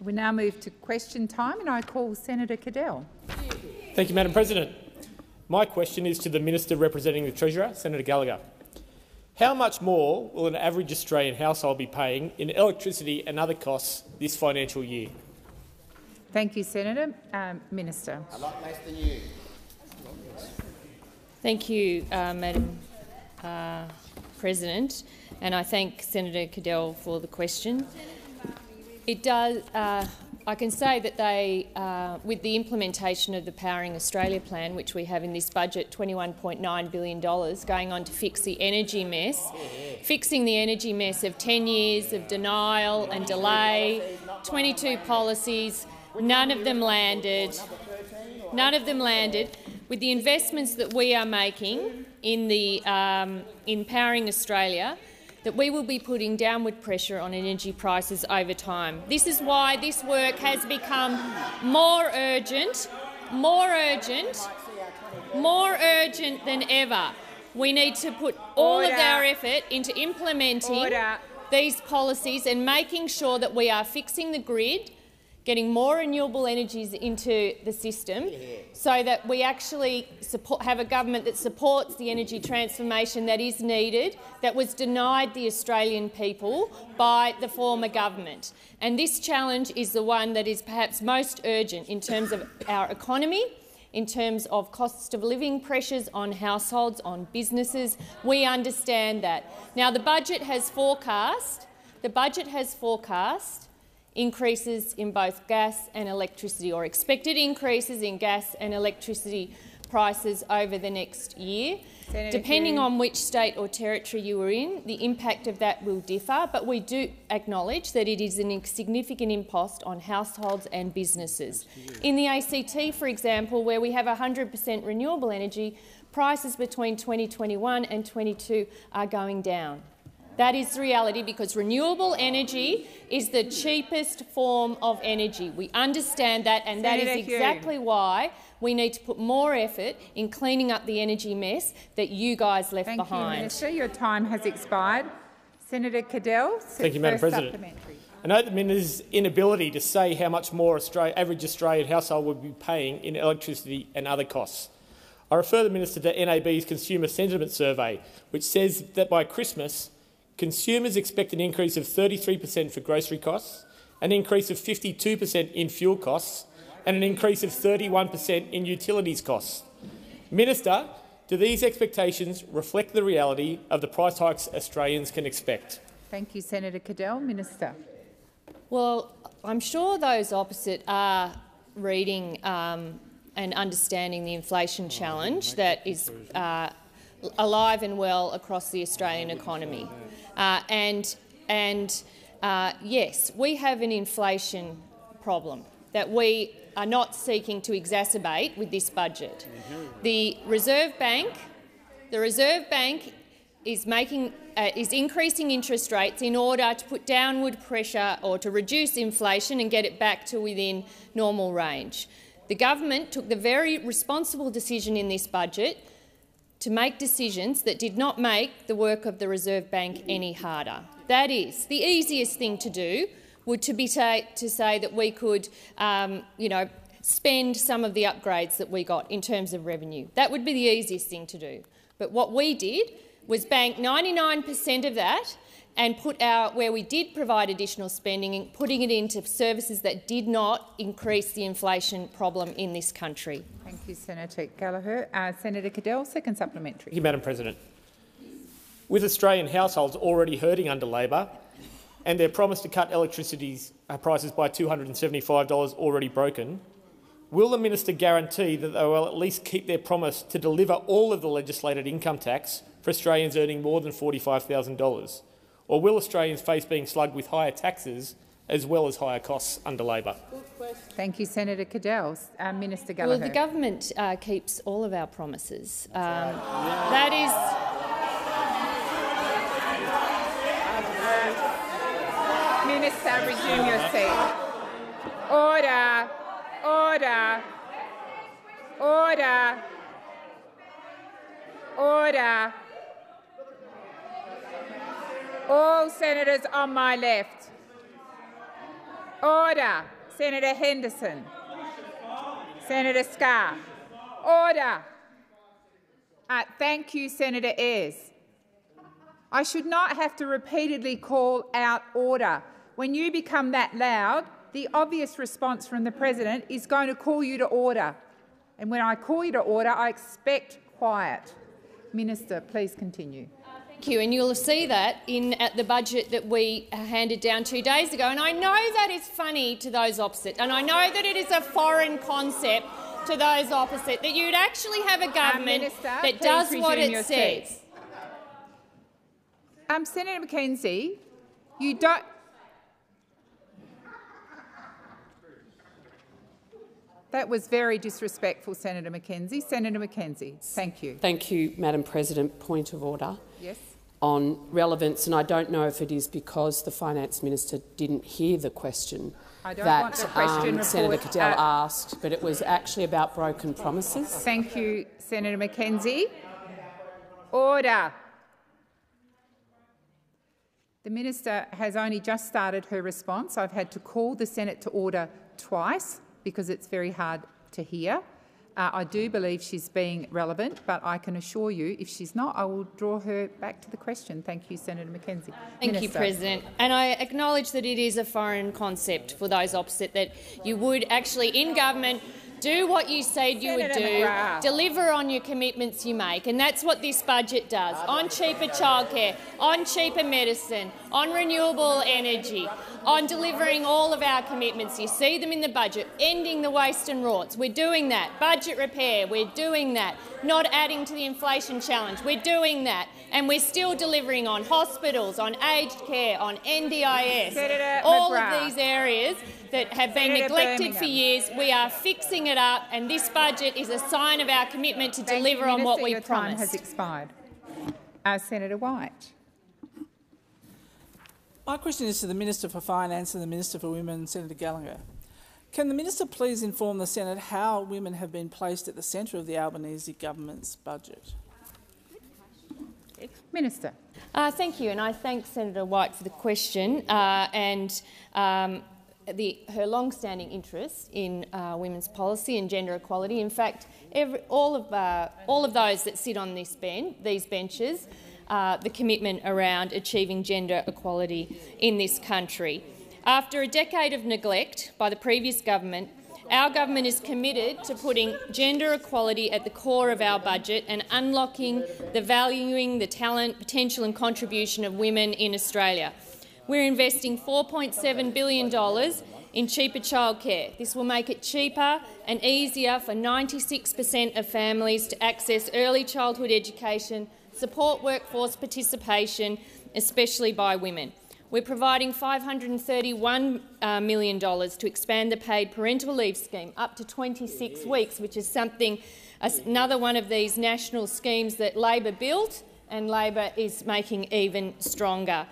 We now move to question time, and I call Senator Cadell. Thank you, Madam President. My question is to the Minister representing the Treasurer, Senator Gallagher. How much more will an average Australian household be paying in electricity and other costs this financial year? Thank you, Senator. Minister. A lot less than you. Thank you, Madam President, and I thank Senator Cadell for the question. It does. I can say that they, with the implementation of the Powering Australia plan, which we have in this budget, $21.9 billion going on to fix the energy mess, fixing the energy mess of 10 years of denial and delay, 22 policies, none of them landed. None of them landed. With the investments that we are making in Powering Australia, that we will be putting downward pressure on energy prices over time. This is why this work has become more urgent than ever. We need to put all of our effort into implementing these policies and making sure that we are fixing the grid, getting more renewable energies into the system so that we actually have a government that supports the energy transformation that is needed, that was denied the Australian people by the former government. And this challenge is the one that is perhaps most urgent in terms of our economy, in terms of cost of living pressures on households, on businesses. We understand that. Now, the budget has forecast increases in both gas and electricity, or expected increases in gas and electricity prices over the next year. Depending on which state or territory you are in, the impact of that will differ, but we do acknowledge that it is a significant impost on households and businesses. In the ACT, for example, where we have 100% renewable energy, prices between 2021 and 2022 are going down. That is the reality, because renewable energy is the cheapest form of energy. We understand that, and that is exactly why we need to put more effort in cleaning up the energy mess that you guys left behind. Thank you, Minister. Your time has expired. Senator Cadell. Thank you, Madam President. I note the Minister's inability to say how much more average Australian household would be paying in electricity and other costs. I refer the Minister to NAB's Consumer Sentiment Survey, which says that by Christmas, consumers expect an increase of 33% for grocery costs, an increase of 52% in fuel costs and an increase of 31% in utilities costs. Minister, do these expectations reflect the reality of the price hikes Australians can expect? Thank you, Senator Cadell. Minister. Well, I'm sure those opposite are reading and understanding the inflation challenge that is alive and well across the Australian economy. Yes, we have an inflation problem that we are not seeking to exacerbate with this budget. The Reserve Bank is increasing interest rates in order to put downward pressure or to reduce inflation and get it back to within normal range. The government took the very responsible decision in this budget to make decisions that did not make the work of the Reserve Bank any harder. That is, the easiest thing to do would to say that we could spend some of the upgrades that we got in terms of revenue. That would be the easiest thing to do. But what we did was bank 99% of that and put where we did provide additional spending and putting it into services that did not increase the inflation problem in this country. Thank you, Senator Gallagher. Senator Cadell, second supplementary. Thank you, Madam President. With Australian households already hurting under Labor and their promise to cut electricity prices by $275 already broken, will the minister guarantee that they will at least keep their promise to deliver all of the legislated income tax for Australians earning more than $45,000? Or will Australians face being slugged with higher taxes as well as higher costs under Labor? Thank you, Senator Cadell. Minister Gallagher. Well, the government keeps all of our promises. That is. Minister, resume your seat. Order. Order. Order. Order. All senators on my left. Order. Senator Henderson. Senator Scarr. Order. Thank you, Senator Ayres. I should not have to repeatedly call out order. When you become that loud, the obvious response from the President is going to call you to order. And when I call you to order, I expect quiet. Minister, please continue. Thank you. And you'll see that at the budget that we handed down 2 days ago. And I know that is funny to those opposite, and I know that it is a foreign concept to those opposite, that you'd actually have a government Minister, that does what it says. Senator McKenzie, you don't. That was very disrespectful, Senator McKenzie. Senator McKenzie, thank you. Thank you, Madam President. Point of order. Yes. On relevance, and I don't know if it is because the Finance Minister didn't hear the question that Senator Cadell asked, but it was actually about broken promises. Thank you, Senator McKenzie. Order. The Minister has only just started her response. I've had to call the Senate to order twice because it's very hard to hear. I do believe she's being relevant, but I can assure you if she's not, I will draw her back to the question. Thank you, Senator McKenzie. Thank you, President. And I acknowledge that it is a foreign concept for those opposite, that you would actually, in government, do what you said you would do, deliver on your commitments you make, and that's what this budget does, on cheaper childcare, on cheaper medicine, on renewable energy, on delivering all of our commitments. You see them in the budget, ending the waste and rorts. We're doing that. Budget repair, we're doing that. Not adding to the inflation challenge, we're doing that. And we're still delivering on hospitals, on aged care, on NDIS, Senator all McGrath. of these areas that have been Senator neglected Birmingham. for years. We are fixing it up, and this budget is a sign of our commitment to deliver on what we your promised. Time has expired. Senator White. My question is to the Minister for Finance and the Minister for Women, Senator Gallagher. Can the Minister please inform the Senate how women have been placed at the centre of the Albanese government's budget? Minister. Thank you, and I thank Senator White for the question and her long-standing interest in women's policy and gender equality. In fact, all of those that sit on these benches, the commitment around achieving gender equality in this country. After a decade of neglect by the previous government, our government is committed to putting gender equality at the core of our budget and unlocking valuing the talent, potential and contribution of women in Australia. We're investing $4.7 billion in cheaper childcare. This will make it cheaper and easier for 96% of families to access early childhood education, support workforce participation, especially by women. We're providing $531 million to expand the paid parental leave scheme up to 26 weeks, which is another one of these national schemes that Labor built and Labor is making even stronger.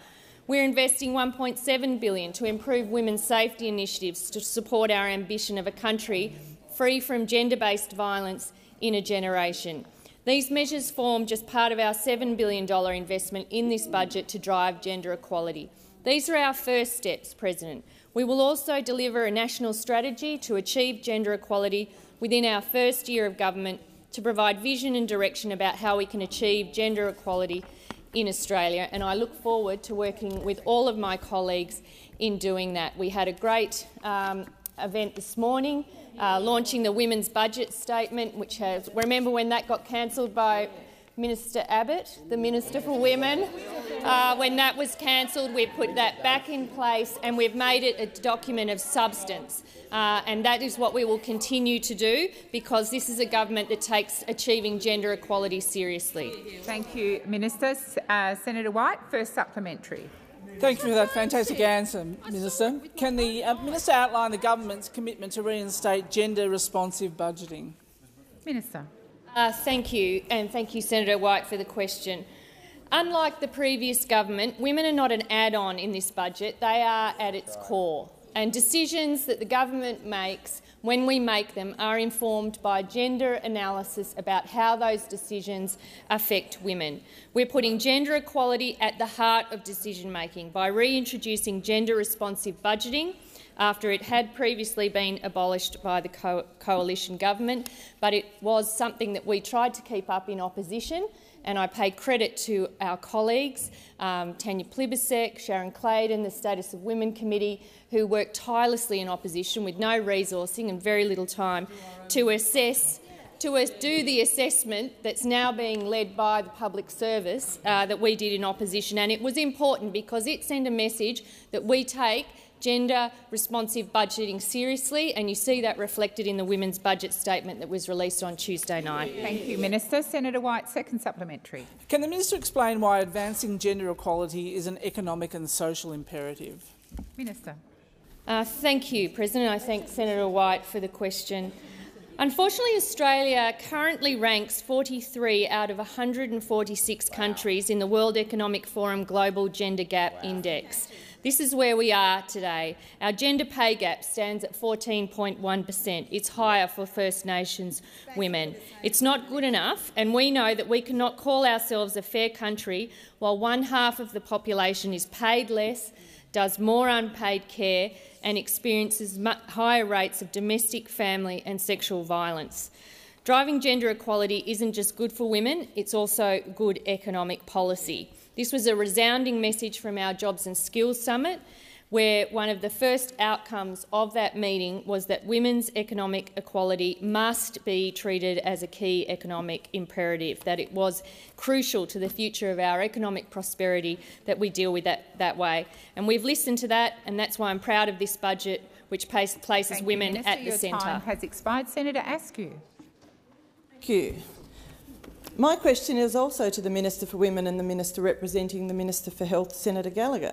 We're investing $1.7 billion to improve women's safety initiatives to support our ambition of a country free from gender-based violence in a generation. These measures form just part of our $7 billion investment in this budget to drive gender equality. These are our first steps, President. We will also deliver a national strategy to achieve gender equality within our first year of government to provide vision and direction about how we can achieve gender equality in Australia, and I look forward to working with all of my colleagues in doing that. We had a great event this morning, launching the Women's Budget Statement, which has, remember when that got cancelled by Minister Abbott, the Minister for Women? When that was cancelled, we put that back in place and we've made it a document of substance. And that is what we will continue to do, because this is a government that takes achieving gender equality seriously. Thank you, Minister. Senator White, first supplementary. Thank you for that fantastic answer, Minister. Can the Minister outline the government's commitment to reinstate gender-responsive budgeting? Minister. Thank you, and thank you, Senator White, for the question. Unlike the previous government, women are not an add-on in this budget, they are at its core. And decisions that the government makes, when we make them, are informed by gender analysis about how those decisions affect women. We're putting gender equality at the heart of decision-making by reintroducing gender-responsive budgeting, after it had previously been abolished by the coalition government, but it was something that we tried to keep up in opposition, and I pay credit to our colleagues, Tanya Plibersek, Sharon Claydon, the Status of Women Committee, who worked tirelessly in opposition with no resourcing and very little time to do the assessment that's now being led by the public service that we did in opposition. And it was important because it sent a message that we take gender-responsive budgeting seriously, and you see that reflected in the Women's Budget Statement that was released on Tuesday night. Thank you, Minister. Senator White, second supplementary. Can the minister explain why advancing gender equality is an economic and social imperative? Minister. Thank you, President. I thank Senator White for the question. Unfortunately, Australia currently ranks 43 out of 146 countries in the World Economic Forum Global Gender Gap Index. This is where we are today. Our gender pay gap stands at 14.1%. It's higher for First Nations women. It's not good enough, and we know that we cannot call ourselves a fair country while one half of the population is paid less, does more unpaid care and experiences much higher rates of domestic, family and sexual violence. Driving gender equality isn't just good for women, it's also good economic policy. This was a resounding message from our Jobs and Skills Summit, where one of the first outcomes of that meeting was that women's economic equality must be treated as a key economic imperative, that it was crucial to the future of our economic prosperity that we deal with that way. And we've listened to that, and that's why I'm proud of this budget, which places women at the centre. Your time has expired. Senator Askew. Thank you. My question is also to the Minister for Women and the Minister representing the Minister for Health, Senator Gallagher.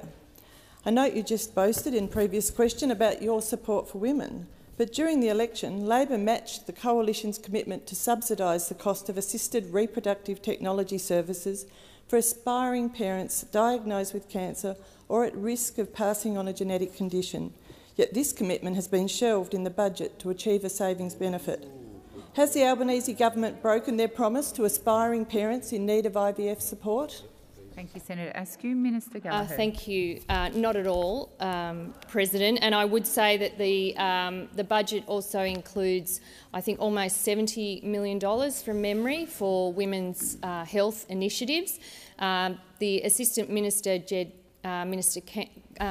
I note you just boasted in previous question about your support for women, but during the election, Labor matched the Coalition's commitment to subsidise the cost of assisted reproductive technology services for aspiring parents diagnosed with cancer or at risk of passing on a genetic condition. Yet this commitment has been shelved in the budget to achieve a savings benefit. Has the Albanese government broken their promise to aspiring parents in need of IVF support? Thank you, Senator Askew. Minister Gallagher. Thank you. Not at all, President. And I would say that the budget also includes, I think, almost $70 million from memory for women's health initiatives. The Assistant Minister, Minister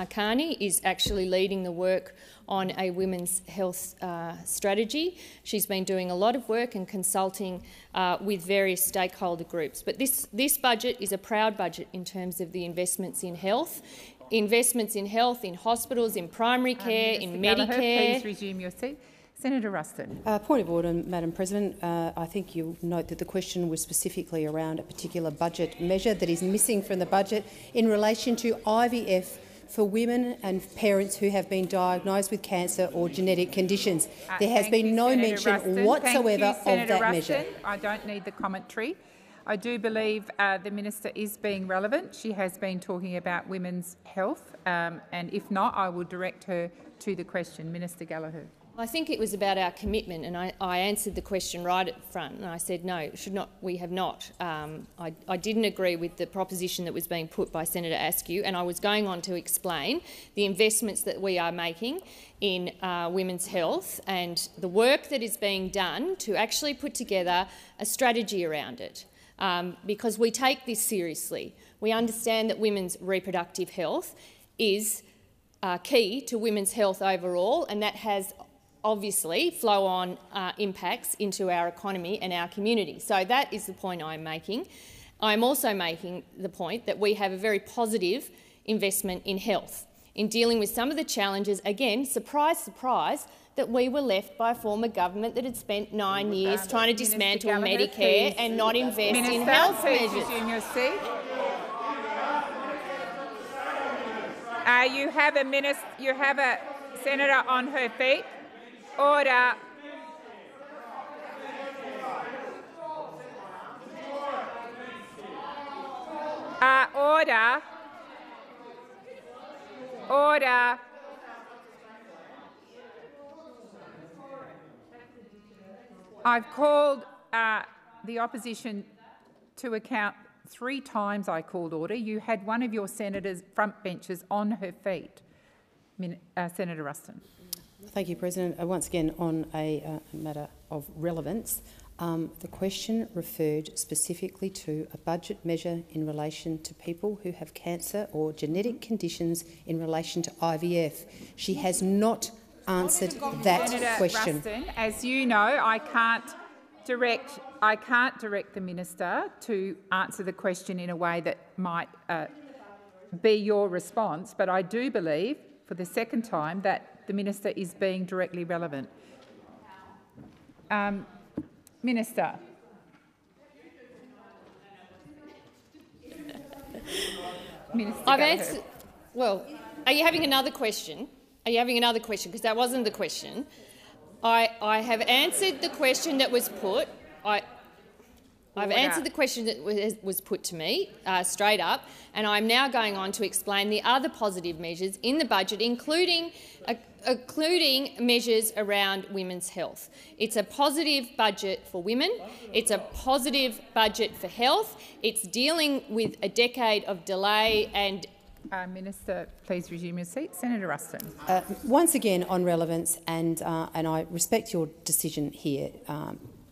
Carney, is actually leading the work on a women's health strategy. She's been doing a lot of work and consulting with various stakeholder groups. But this budget is a proud budget in terms of the investments in health. Investments in health, in hospitals, in primary care, in Medicare. Please resume your seat. Senator Ruston. Point of order, Madam President. I think you'll note that the question was specifically around a particular budget measure that is missing from the budget in relation to IVF for women and parents who have been diagnosed with cancer or genetic conditions. There has been no mention whatsoever of that measure. I don't need the commentary. I do believe the minister is being relevant. She has been talking about women's health, and if not, I will direct her to the question. Minister Gallagher. I think it was about our commitment, and I answered the question right at the front, and I said no, we have not. I didn't agree with the proposition that was being put by Senator Askew, and I was going on to explain the investments that we are making in women's health and the work that is being done to actually put together a strategy around it, because we take this seriously. We understand that women's reproductive health is key to women's health overall, and that has obviously flow-on impacts into our economy and our community. So that is the point I'm making. I'm also making the point that we have a very positive investment in health, in dealing with some of the challenges, again, surprise, surprise, that we were left by a former government that had spent 9 years trying to dismantle Medicare and not invest in health measures. Resume your seat. You have a senator on her feet. Order. Order. Order. I've called the opposition to account 3 times. I called order. You had one of your senators' front benches on her feet. Senator Ruston. Thank you, President. Once again, on a matter of relevance, the question referred specifically to a budget measure in relation to people who have cancer or genetic conditions in relation to IVF. She has not answered that Senator question. Ruston, as you know, I can't direct the minister to answer the question in a way that might be your response, but I do believe, for the second time, that the minister is being directly relevant. Minister. Minister I've answered. Well, are you having another question? Are you having another question? Because that wasn't the question. I have answered the question that was put. I've answered the question that was put to me straight up, and I'm now going on to explain the other positive measures in the budget, including measures around women's health. It's a positive budget for women. It's a positive budget for health. It's dealing with a decade of delay and. Minister, please resume your seat. Senator Ruston. Once again, on relevance, and I respect your decision here,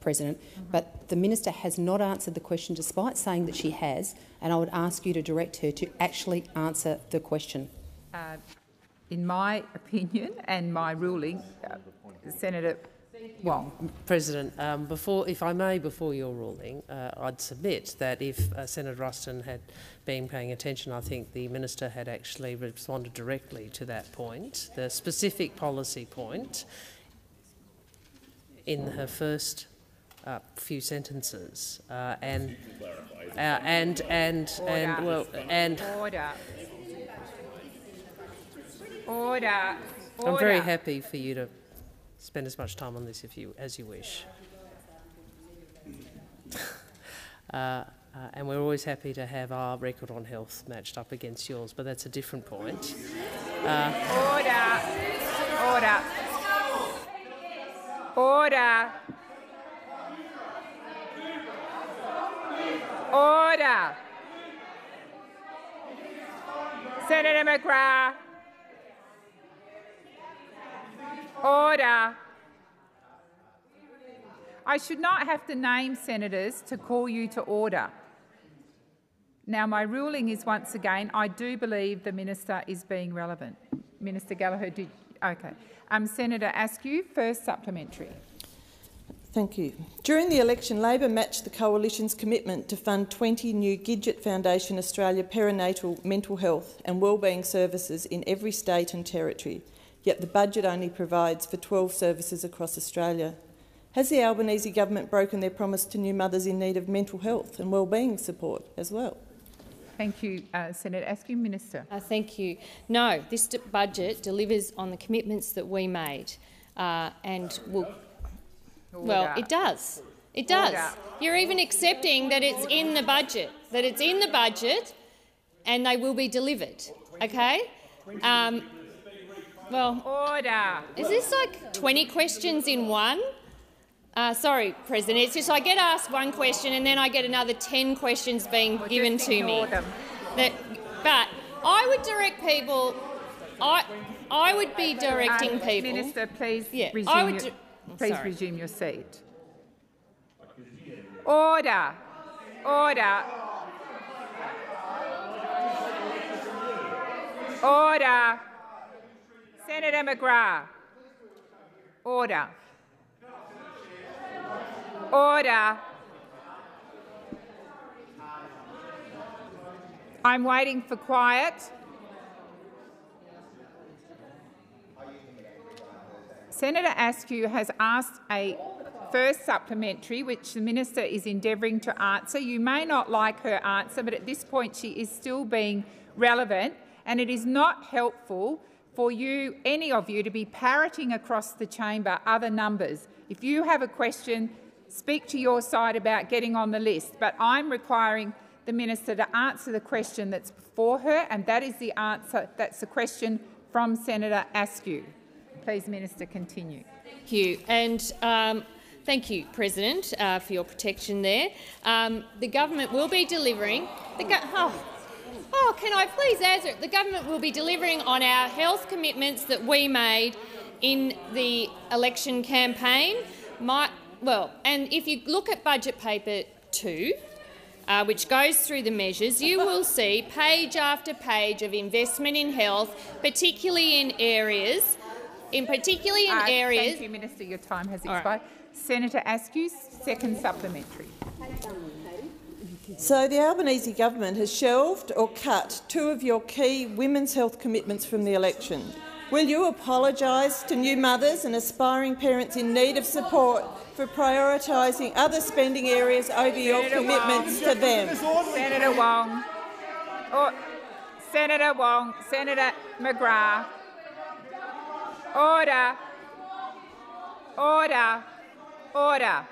President, but the minister has not answered the question despite saying that she has, and I would ask you to direct her to actually answer the question. In my opinion and my ruling, Senator. Well, President, if I may, before your ruling, I'd submit that if Senator Ruston had been paying attention, I think the minister had actually responded directly to that point, the specific policy point, in her first few sentences, order. I'm very happy for you to spend as much time on this as you wish. And we're always happy to have our record on health matched up against yours, but that's a different point. Order. Senator McGrath. Order. I should not have to name senators to call you to order. Now, my ruling is, once again, I do believe the minister is being relevant. Minister Gallagher, okay. Senator Askew, first supplementary. Thank you. During the election, Labor matched the Coalition's commitment to fund 20 new Gidget Foundation Australia perinatal mental health and wellbeing services in every state and territory, yet the budget only provides for 12 services across Australia. Has the Albanese government broken their promise to new mothers in need of mental health and wellbeing support as well? Thank you, Senator Askew. Minister. Thank you. No, this budget delivers on the commitments that we made, and will. Well, it does. It does. Order. You're even accepting that it's in the budget. And they will be delivered. Okay. Well, order. Is this like 20 questions in one? Sorry, President. It's just I get asked one question and then I get another 10 questions being given to me. But I would direct people. I would be directing people. Minister, please resume your seat. Order. Senator McGrath. Order. I'm waiting for quiet. Senator Askew has asked a first supplementary, which the minister is endeavouring to answer. You may not like her answer, but at this point she is still being relevant, and it is not helpful for you, any of you, to be parroting across the chamber other numbers. If you have a question, speak to your side about getting on the list, but I'm requiring the minister to answer the question that's before her, and that is the answer. That's the question from Senator Askew. Please, Minister, continue. Thank you. And thank you, President, for your protection there. The government will be delivering. Oh, can I please answer it? The government will be delivering on our health commitments that we made in the election campaign. And if you look at budget paper 2, which goes through the measures, you will see page after page of investment in health, particularly in areas. Thank you, Minister. Your time has expired. Right. Senator Askew, second supplementary. So the Albanese government has shelved or cut 2 of your key women's health commitments from the election. Will you apologise to new mothers and aspiring parents in need of support for prioritising other spending areas over your commitments to them? Senator Wong. Senator Wong. Senator McGrath. Order. Order. Order.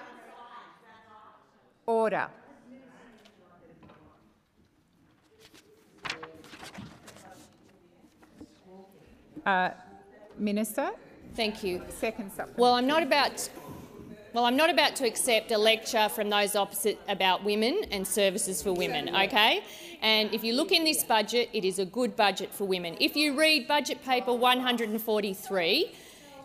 Order. Minister. Thank you. Second supplementary. Well, I'm not about to accept a lecture from those opposite about women and services for women, okay? And if you look in this budget, it is a good budget for women. If you read budget paper 143,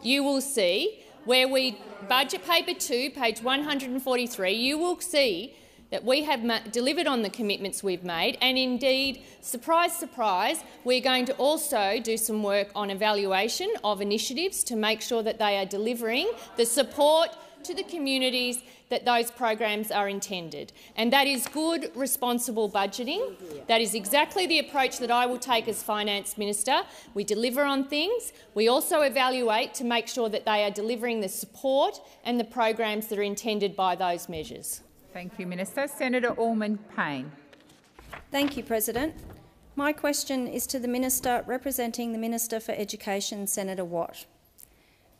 you will see budget paper 2, page 143, you will see that we have delivered on the commitments we've made, and indeed, surprise, surprise, we're going to also do some work on evaluation of initiatives to make sure that they are delivering the support to the communities that those programs are intended. And that is good, responsible budgeting. That is exactly the approach that I will take as Finance Minister. We deliver on things. We also evaluate to make sure that they are delivering the support and the programs that are intended by those measures. Thank you, Minister. Senator Allman-Payne. Thank you, President. My question is to the Minister representing the Minister for Education, Senator Watt.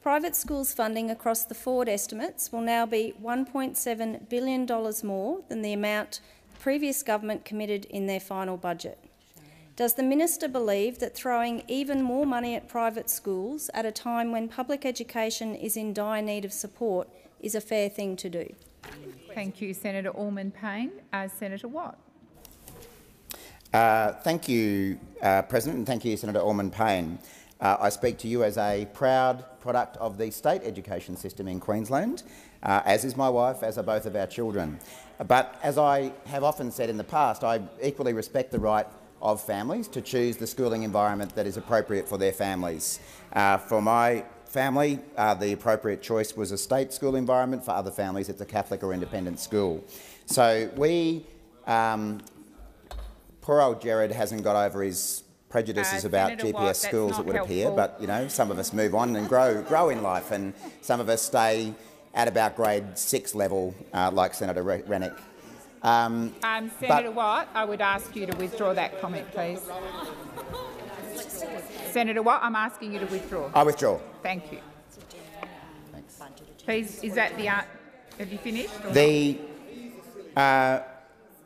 Private schools funding across the forward estimates will now be $1.7 billion more than the amount the previous government committed in their final budget. Does the Minister believe that throwing even more money at private schools at a time when public education is in dire need of support is a fair thing to do? Thank you, Senator Allman-Payne. Senator Watt. Thank you, President, and thank you, Senator Allman-Payne. I speak to you as a proud product of the state education system in Queensland, as is my wife, as are both of our children. But as I have often said in the past, I equally respect the right of families to choose the schooling environment that is appropriate for their families. For my family, the appropriate choice was a state school environment. For other families, it's a Catholic or independent school. So poor old Jared hasn't got over his prejudices about Senator GPS Watt, schools, it would appear, but some of us move on and grow in life, and some of us stay at about grade 6 level, like Senator Rennick. Senator Watt, I would ask you to withdraw that comment, please. Senator Watt, I'm asking you to withdraw. I withdraw. Thank you. Thanks. Please, is that the have you finished?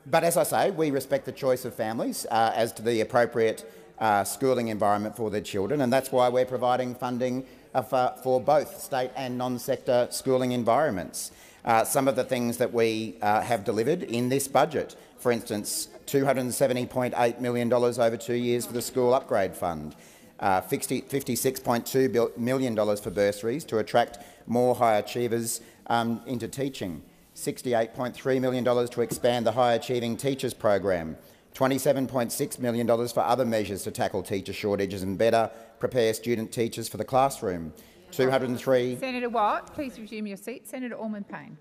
But as I say, we respect the choice of families as to the appropriate schooling environment for their children, and that's why we're providing funding for both state and non-sector schooling environments. Some of the things that we have delivered in this budget, for instance, $270.8 million over 2 years for the School Upgrade Fund, $56.2 million for bursaries to attract more high achievers into teaching, $68.3 million to expand the High Achieving Teachers program, $27.6 million for other measures to tackle teacher shortages and better prepare student teachers for the classroom. 203. Senator Watt, please resume your seat. Senator Allman-Payne.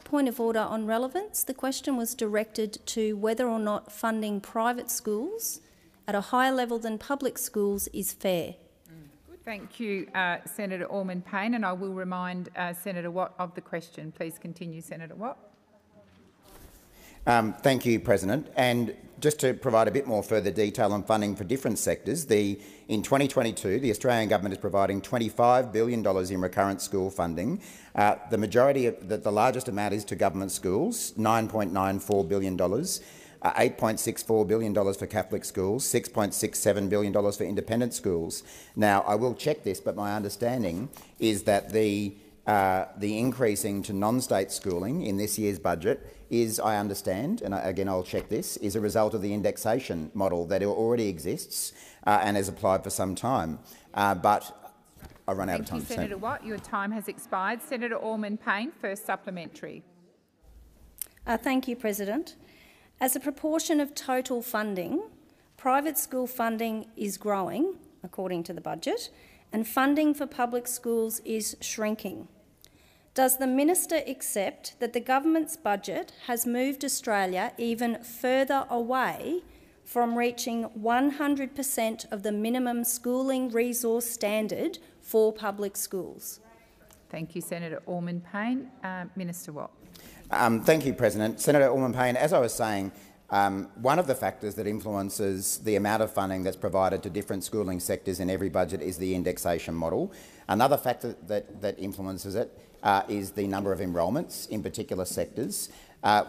Point of order on relevance. The question was directed to whether or not funding private schools at a higher level than public schools is fair. Good. Thank you, Senator Allman-Payne, and I will remind Senator Watt of the question. Please continue, Senator Watt. Thank you, President. And just to provide a bit more further detail on funding for different sectors, in 2022, the Australian government is providing $25 billion in recurrent school funding. The majority of the largest amount is to government schools, $9.94 billion, $8.64 billion for Catholic schools, $6.67 billion for independent schools. Now, I will check this, but my understanding is that the the increasing to non-state schooling in this year's budget is, I understand, and again I'll check this, is a result of the indexation model that already exists and has applied for some time. But I run out of time. Thank you, Senator Watt. Your time has expired. Senator Allman-Payne, first supplementary. Thank you, President. As a proportion of total funding, private school funding is growing, according to the budget, and funding for public schools is shrinking. Does the minister accept that the government's budget has moved Australia even further away from reaching 100% of the minimum schooling resource standard for public schools? Thank you, Senator Allman-Payne. Minister Watt. Thank you, President. Senator Allman-Payne, as I was saying, one of the factors that influences the amount of funding that's provided to different schooling sectors in every budget is the indexation model. Another factor that influences it is the number of enrolments in particular sectors.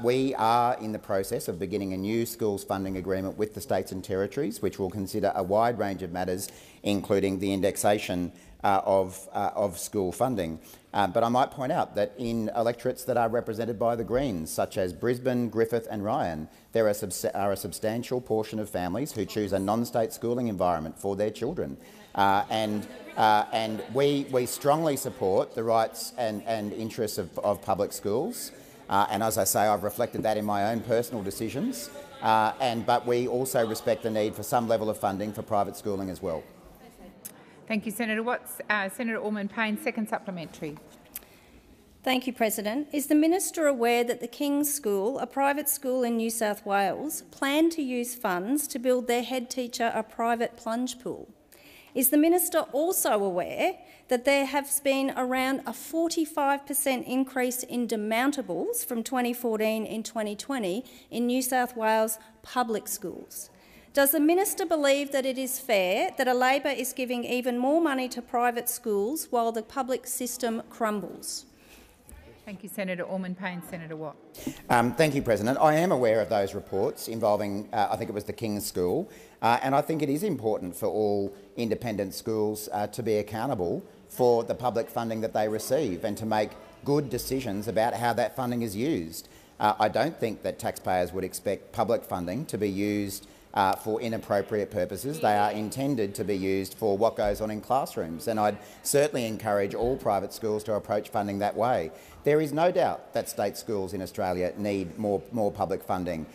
We are in the process of beginning a new schools funding agreement with the states and territories, which will consider a wide range of matters, including the indexation of school funding. But I might point out that in electorates that are represented by the Greens, such as Brisbane, Griffith and Ryan, there are a substantial portion of families who choose a non-state schooling environment for their children. And we strongly support the rights and interests of public schools. And as I say, I've reflected that in my own personal decisions. But we also respect the need for some level of funding for private schooling as well. Thank you, Senator Watts. Senator Allman-Payne, second supplementary. Thank you, President. Is the minister aware that the King's School, a private school in New South Wales, plan to use funds to build their head teacher a private plunge pool? Is the minister also aware that there has been around a 45% increase in demountables from 2014 in 2020 in New South Wales public schools? Does the minister believe that it is fair that a Labor is giving even more money to private schools while the public system crumbles? Thank you, Senator Allman-Payne. Senator Watt. Thank you, President. I am aware of those reports involving, I think it was the King's School, and I think it is important for all independent schools to be accountable for the public funding that they receive and to make good decisions about how that funding is used. I don't think that taxpayers would expect public funding to be used for inappropriate purposes. They are intended to be used for what goes on in classrooms, and I'd certainly encourage all private schools to approach funding that way. There is no doubt that state schools in Australia need more public funding.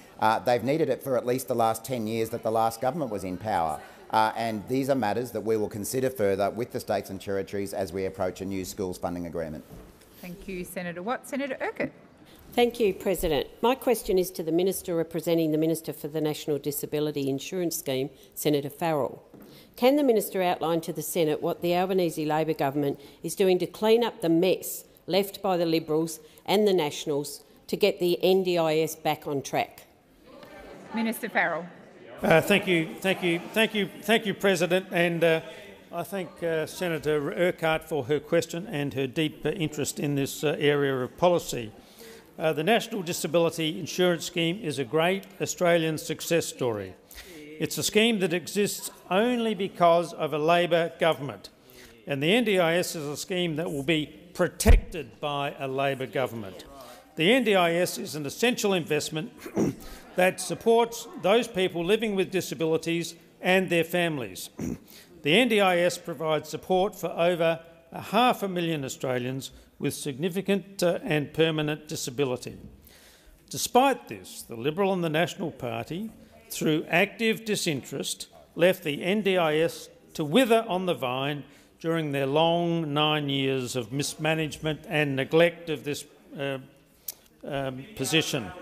They've needed it for at least the last 10 years that the last government was in power. And these are matters that we will consider further with the states and territories as we approach a new schools funding agreement. Thank you, Senator Watt. Senator Urquhart. Thank you, President. My question is to the Minister representing the Minister for the National Disability Insurance Scheme, Senator Farrell. Can the Minister outline to the Senate what the Albanese Labor government is doing to clean up the mess left by the Liberals and the Nationals to get the NDIS back on track? Minister Farrell. Thank you, President, and I thank Senator Urquhart for her question and her deep interest in this area of policy. The National Disability Insurance Scheme is a great Australian success story. It's a scheme that exists only because of a Labor government, and the NDIS is a scheme that will be protected by a Labor government. The NDIS is an essential investment that supports those people living with disabilities and their families. The NDIS provides support for over 500,000 Australians with significant and permanent disability. Despite this, the Liberal and the National Party, through active disinterest, left the NDIS to wither on the vine during their long 9 years of mismanagement and neglect of this position.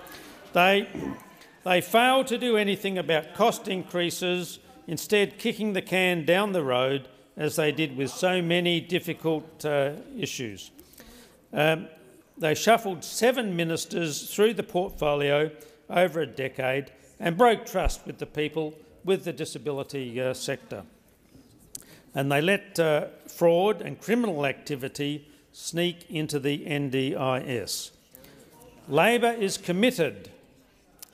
They failed to do anything about cost increases, instead kicking the can down the road as they did with so many difficult issues. They shuffled 7 ministers through the portfolio over a decade and broke trust with the people with the disability sector. And they let fraud and criminal activity sneak into the NDIS. Labor is committed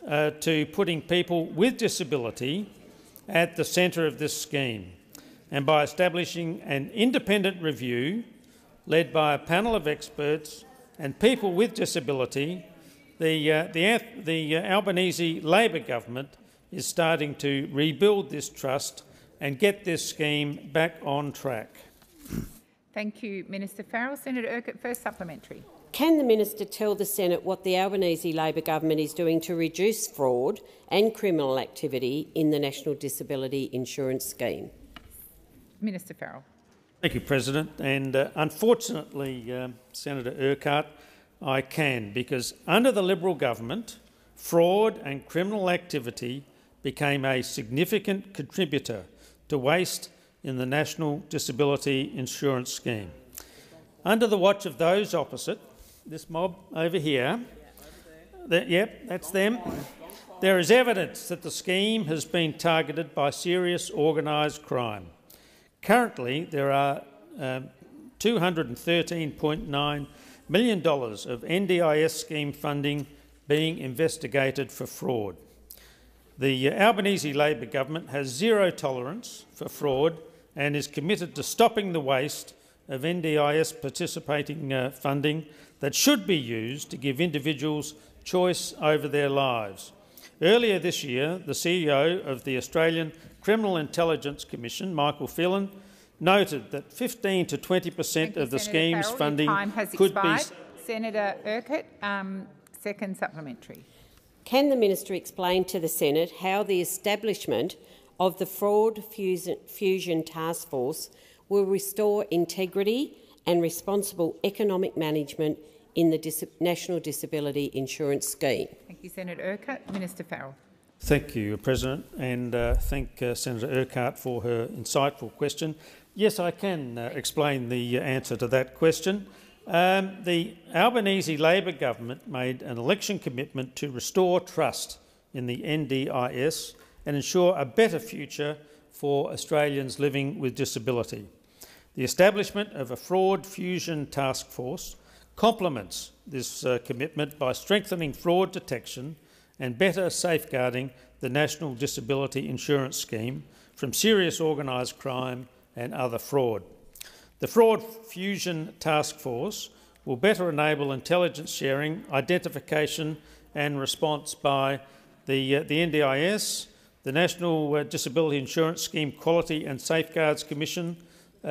to putting people with disability at the centre of this scheme, and by establishing an independent review, led by a panel of experts and people with disability, the Albanese Labor government is starting to rebuild this trust and get this scheme back on track. Thank you, Minister Farrell. Senator Urquhart, first supplementary. Can the minister tell the Senate what the Albanese Labor government is doing to reduce fraud and criminal activity in the National Disability Insurance Scheme? Minister Farrell. Thank you, President. And unfortunately, Senator Urquhart, I can, because under the Liberal government, fraud and criminal activity became a significant contributor to waste in the National Disability Insurance Scheme. Under the watch of those opposite, this mob over here, yep, that's them, there is evidence that the scheme has been targeted by serious organised crime. Currently, there are $213.9 million of NDIS scheme funding being investigated for fraud. The Albanese Labor government has zero tolerance for fraud and is committed to stopping the waste of NDIS participating funding that should be used to give individuals choice over their lives. Earlier this year, the CEO of the Australian Criminal Intelligence Commission, Michael Phelan, noted that 15 to 20% of the scheme's Farrell. funding Time has could expired. be... Senator Urquhart, second supplementary. Can the minister explain to the Senate how the establishment of the Fraud Fusion Task Force will restore integrity and responsible economic management in the National Disability Insurance Scheme? Thank you, Senator Urquhart. Minister Farrell. Thank you, President, and thank Senator Urquhart for her insightful question. Yes, I can explain the answer to that question. The Albanese Labor government made an election commitment to restore trust in the NDIS and ensure a better future for Australians living with disability. The establishment of a Fraud Fusion Task Force complements this commitment by strengthening fraud detection and better safeguarding the National Disability Insurance Scheme from serious organised crime and other fraud. The Fraud Fusion Task Force will better enable intelligence sharing, identification and response by the NDIS, the National Disability Insurance Scheme Quality and Safeguards Commission,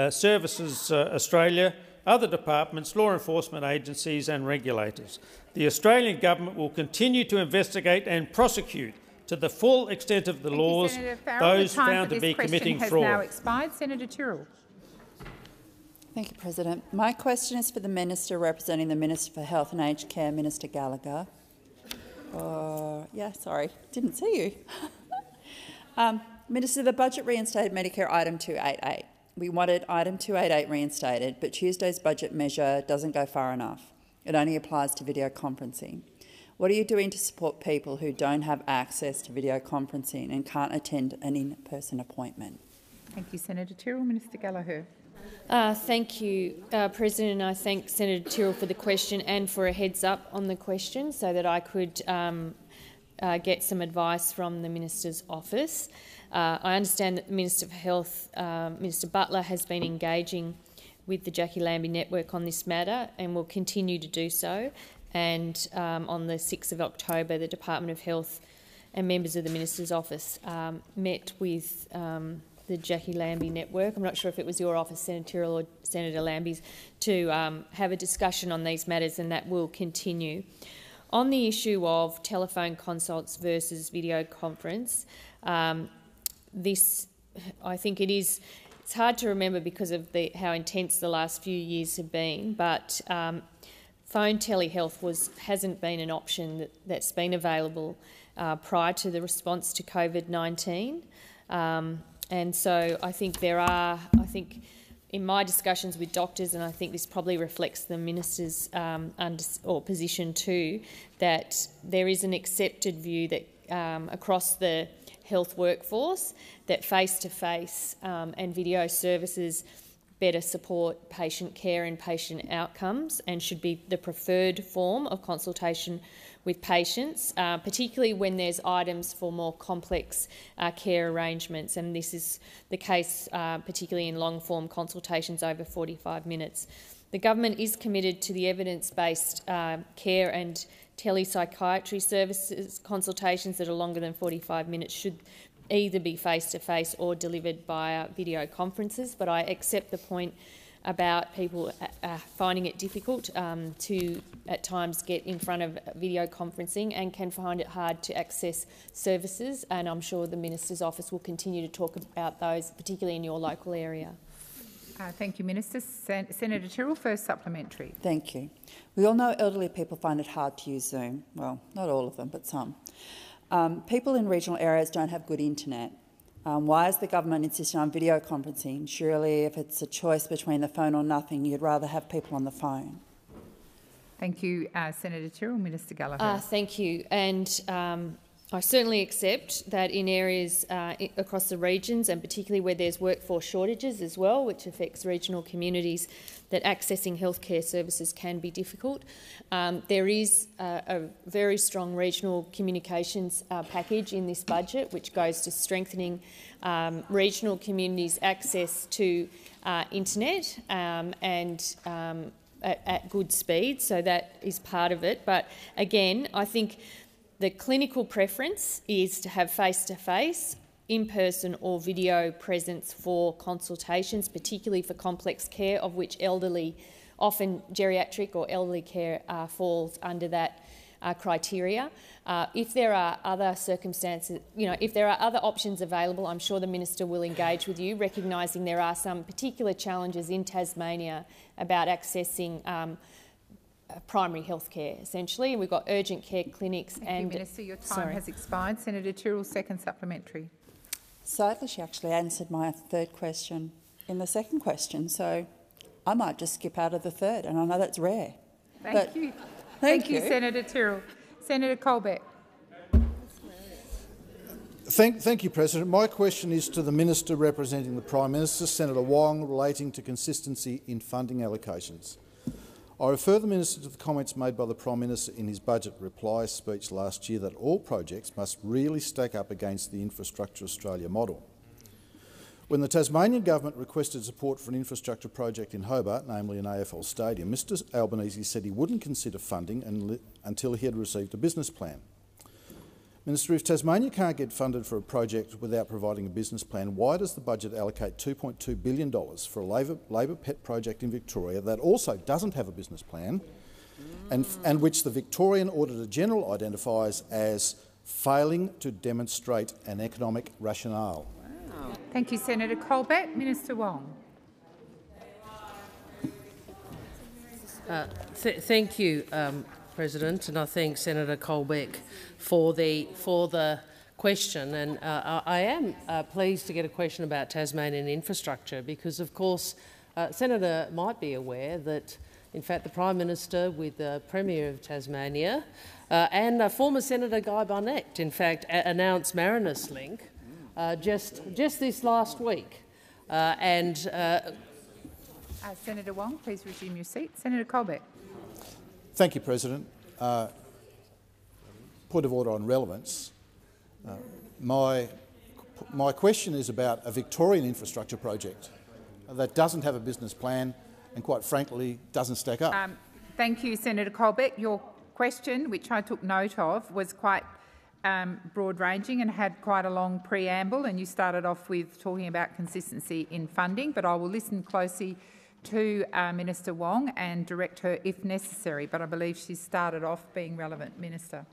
Services Australia, other departments, law enforcement agencies and regulators. The Australian government will continue to investigate and prosecute to the full extent of the laws those found to be committing fraud. Now expired. Senator Tyrrell. Thank you, President. My question is for the Minister representing the Minister for Health and Aged Care, Minister Gallagher. Didn't see you. Minister, the budget reinstated Medicare item 288. We wanted item 288 reinstated, but Tuesday's budget measure doesn't go far enough. It only applies to video conferencing. What are you doing to support people who don't have access to video conferencing and can't attend an in-person appointment? Thank you, Senator Tyrrell. Minister Gallagher. Thank you, President, and I thank Senator Tyrrell for the question and for a heads up on the question so that I could get some advice from the Minister's office. I understand that the Minister for Health, Minister Butler, has been engaging with the Jackie Lambie Network on this matter and will continue to do so. And on the 6th of October, the Department of Health and members of the Minister's office met with the Jackie Lambie Network. I'm not sure if it was your office, Senator Tyrrell, or Senator Lambie's, to have a discussion on these matters, and that will continue. On the issue of telephone consults versus video conference, I think it's hard to remember because of how intense the last few years have been, but phone telehealth hasn't been an option that's been available prior to the response to COVID-19. And so I think in my discussions with doctors, and I think this probably reflects the Minister's position too, that there is an accepted view that across the health workforce that face-to-face and video services better support patient care and patient outcomes and should be the preferred form of consultation with patients, particularly when there's items for more complex care arrangements. And this is the case particularly in long-form consultations over 45 minutes. The government is committed to the evidence-based care and telepsychiatry services. Consultations that are longer than 45 minutes should either be face-to-face or delivered via video conferences, but I accept the point about people finding it difficult to, at times, get in front of video conferencing and can find it hard to access services, and I'm sure the Minister's office will continue to talk about those, particularly in your local area. Thank you, Minister. Senator Tyrrell, first supplementary. Thank you. We all know elderly people find it hard to use Zoom. Well, not all of them, but some. People in regional areas don't have good internet. Why is the government insisting on video conferencing? Surely if it's a choice between the phone or nothing, you'd rather have people on the phone. Thank you, Senator Tyrrell. Minister Gallagher. Thank you. And I certainly accept that in areas across the regions, and particularly where there's workforce shortages as well, which affects regional communities, that accessing healthcare services can be difficult. There is a very strong regional communications package in this budget, which goes to strengthening regional communities' access to internet and at good speed, so that is part of it. But again, I think the clinical preference is to have face-to-face, in-person or video presence for consultations, particularly for complex care, of which elderly, often geriatric or elderly care falls under that criteria. If there are other circumstances, if there are other options available, I'm sure the Minister will engage with you, recognising there are some particular challenges in Tasmania about accessing primary health care, essentially. We've got urgent care clinics. Thank you, Minister. Your time has expired. Senator Tyrrell, second supplementary. Sadly, she actually answered my third question in the second question, so I might just skip out of the third, and I know that's rare. Thank you. Thank you, Senator Tyrrell. Senator Colbeck. Thank you, President. My question is to the Minister representing the Prime Minister, Senator Wong, relating to consistency in funding allocations. I refer the Minister to the comments made by the Prime Minister in his budget reply speech last year that all projects must really stack up against the Infrastructure Australia model. When the Tasmanian Government requested support for an infrastructure project in Hobart, namely an AFL stadium, Mr Albanese said he wouldn't consider funding until he had received a business plan. Minister, if Tasmania can't get funded for a project without providing a business plan, why does the budget allocate $2.2 billion for a Labor pet project in Victoria that also doesn't have a business plan and which the Victorian Auditor-General identifies as failing to demonstrate an economic rationale? Wow. Thank you, Senator Colbeck. Minister Wong. Thank you, President, and I thank Senator Colbeck for the question. And I am pleased to get a question about Tasmanian infrastructure because, of course, Senator might be aware that, in fact, the Prime Minister with the Premier of Tasmania and former Senator Guy Barnett, in fact, announced Marinus Link just this last week. Senator Wong, please resume your seat. Senator Colbeck. Thank you, President. Point of order on relevance. My question is about a Victorian infrastructure project that doesn't have a business plan and, quite frankly, doesn't stack up. Thank you, Senator Colbeck. Your question, which I took note of, was quite broad-ranging and had quite a long preamble, and you started off with talking about consistency in funding, but I will listen closely to Minister Wong and direct her if necessary, but I believe she started off being relevant. Minister.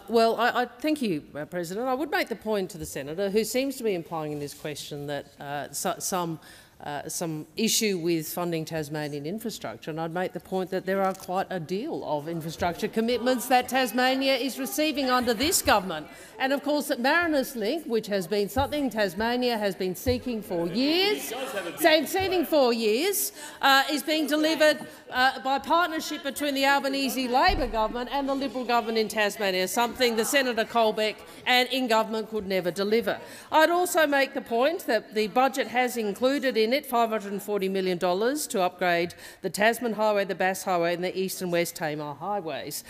Well, thank you, President. I would make the point to the Senator, who seems to be implying in this question that some issue with funding Tasmanian infrastructure, and I'd make the point that there are quite a deal of infrastructure commitments that Tasmania is receiving under this government. And of course that Marinus Link, which has been something Tasmania has been seeking for years, is being delivered by partnership between the Albanese Labor government and the Liberal government in Tasmania, something that Senator Colbeck and in government could never deliver. I'd also make the point that the budget has included in it $540 million to upgrade the Tasman Highway, the Bass Highway and the East and West Tamar highways,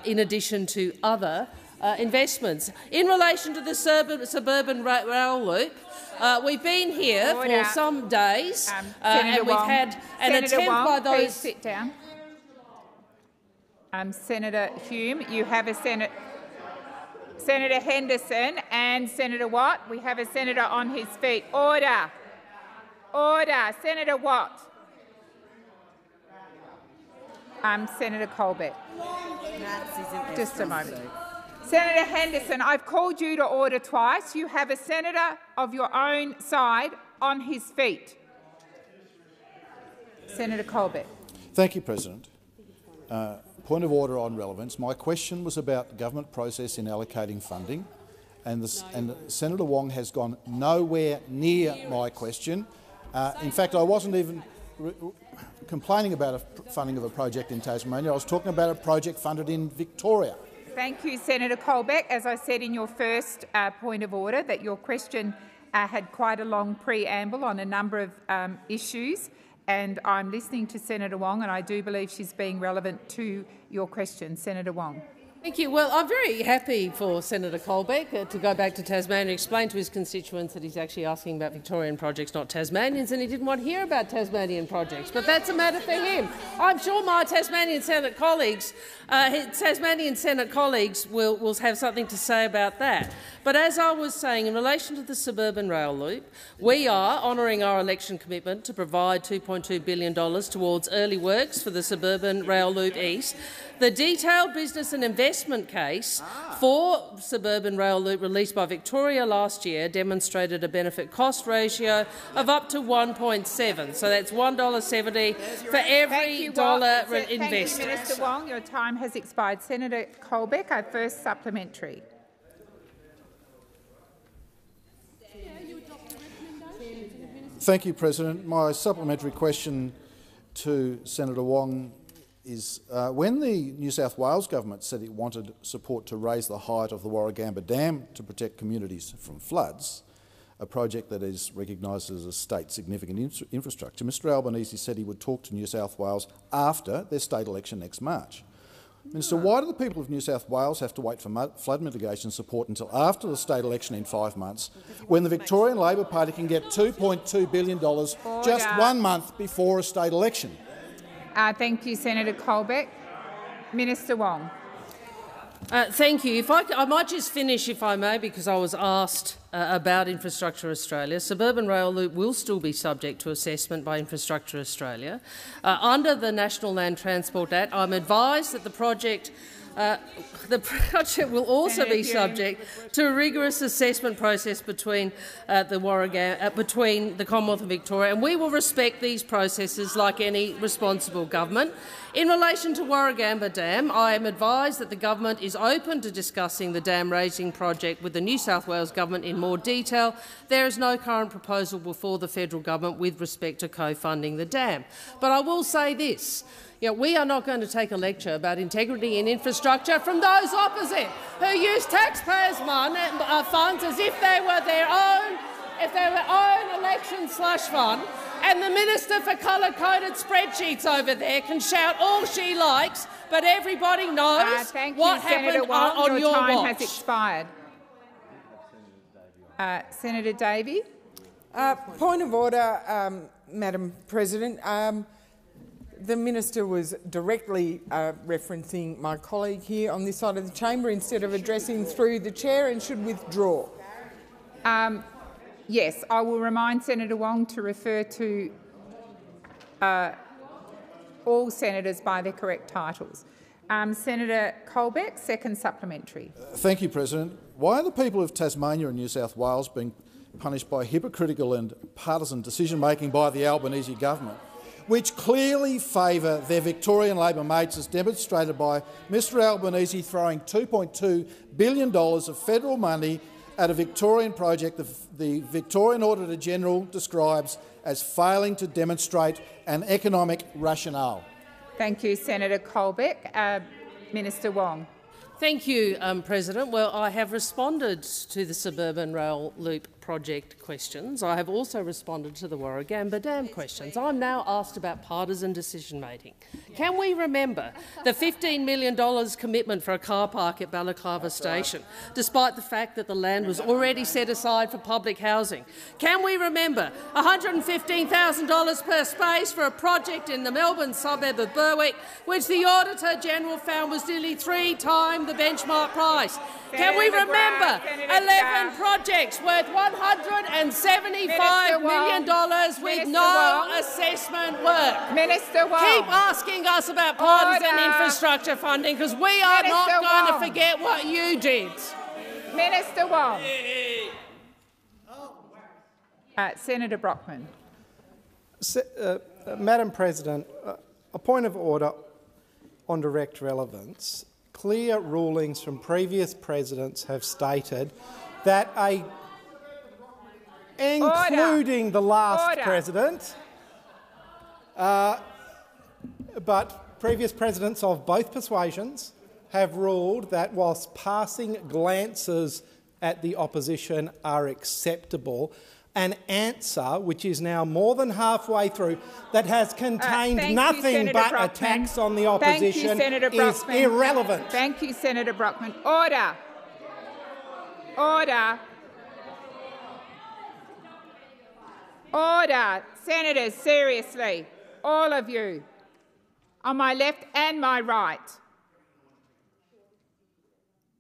in addition to other investments. In relation to the suburban rail loop, we've been here for some days and we've had an attempt by those— please sit down. Senator Hume, you have a Senator Henderson and Senator Watt. We have a senator on his feet. Order. Order. Senator Watt. Senator Colbeck. Just a moment. Senator Henderson, I've called you to order twice. You have a senator of your own side on his feet. Senator Colbeck. Thank you, President. Point of order on relevance. My question was about the government process in allocating funding, and Senator Wong has gone nowhere near my question. In fact, I wasn't even complaining about funding of a project in Tasmania. I was talking about a project funded in Victoria. Thank you, Senator Colbeck. As I said in your first point of order, that your question had quite a long preamble on a number of issues, and I'm listening to Senator Wong, and I do believe she's being relevant to your question. Senator Wong. Thank you. Well, I'm very happy for Senator Colbeck to go back to Tasmania and explain to his constituents that he's actually asking about Victorian projects, not Tasmanians, and he didn't want to hear about Tasmanian projects. But that's a matter for him. I'm sure my Tasmanian Senate colleagues, will have something to say about that. But as I was saying, in relation to the suburban rail loop, we are honouring our election commitment to provide $2.2 billion towards early works for the suburban rail loop east. The detailed business and investment case for suburban rail loop released by Victoria last year demonstrated a benefit-cost ratio of up to 1.7. So that's $1.70 for every dollar invested. Thank you, Minister Wong. Your time has expired. Senator Colbeck, our first supplementary. Thank you, President. My supplementary question to Senator Wong is when the New South Wales government said it wanted support to raise the height of the Warragamba Dam to protect communities from floods, a project that is recognised as a state significant infrastructure, Mr Albanese said he would talk to New South Wales after their state election next March. Minister, why do the people of New South Wales have to wait for flood mitigation support until after the state election in 5 months, when the Victorian Labor Party can get $2.2 billion just 1 month before a state election? Thank you, Senator Colbeck. Minister Wong. Thank you. I might just finish, if I may, because I was asked about Infrastructure Australia. Suburban Rail Loop will still be subject to assessment by Infrastructure Australia. Under the National Land Transport Act, I'm advised that the project will also be subject to a rigorous assessment process between the Commonwealth and Victoria, and we will respect these processes like any responsible government. In relation to Warragamba Dam, I am advised that the government is open to discussing the dam raising project with the New South Wales government in more detail. There is no current proposal before the federal government with respect to co-funding the dam. But I will say this. We are not going to take a lecture about integrity in infrastructure from those opposite who use taxpayers' funds as if they were their own election slush fund. And the Minister for colour-coded spreadsheets over there can shout all she likes, but everybody knows what happened on your watch. Your time has expired. Senator Davey. Point of order, Madam President. The Minister was directly referencing my colleague here on this side of the chamber instead of addressing through the chair, and should withdraw. Yes, I will remind Senator Wong to refer to all senators by their correct titles. Senator Colbeck, second supplementary. Thank you, President. Why are the people of Tasmania and New South Wales being punished by hypocritical and partisan decision-making by the Albanese government, which clearly favour their Victorian Labor mates, as demonstrated by Mr Albanese throwing $2.2 billion of federal money at a Victorian project the Victorian Auditor-General describes as failing to demonstrate an economic rationale? Thank you, Senator Colbeck. Minister Wong. Thank you, President. Well, I have responded to the suburban rail loop project questions. I have also responded to the Warragamba Dam questions. I'm now asked about partisan decision-making. Can we remember the $15 million commitment for a car park at Balaclava Station, despite the fact that the land was already set aside for public housing? Can we remember $115,000 per space for a project in the Melbourne suburb of Berwick, which the Auditor-General found was nearly 3 times the benchmark price? Can we remember 11 projects worth $175 million with no assessment work? Minister Wong. Keep asking us about partisan infrastructure funding, because we are not going to forget what you did. Minister Wong. Senator Brockman. Madam President, a point of order on direct relevance. Clear rulings from previous presidents have stated that including the last president, but previous presidents of both persuasions have ruled that whilst passing glances at the opposition are acceptable, an answer, which is now more than halfway through, that has contained nothing but attacks on the opposition is irrelevant. Thank you, Senator Brockman. Order. Order. Order. Senators, seriously, all of you, on my left and my right.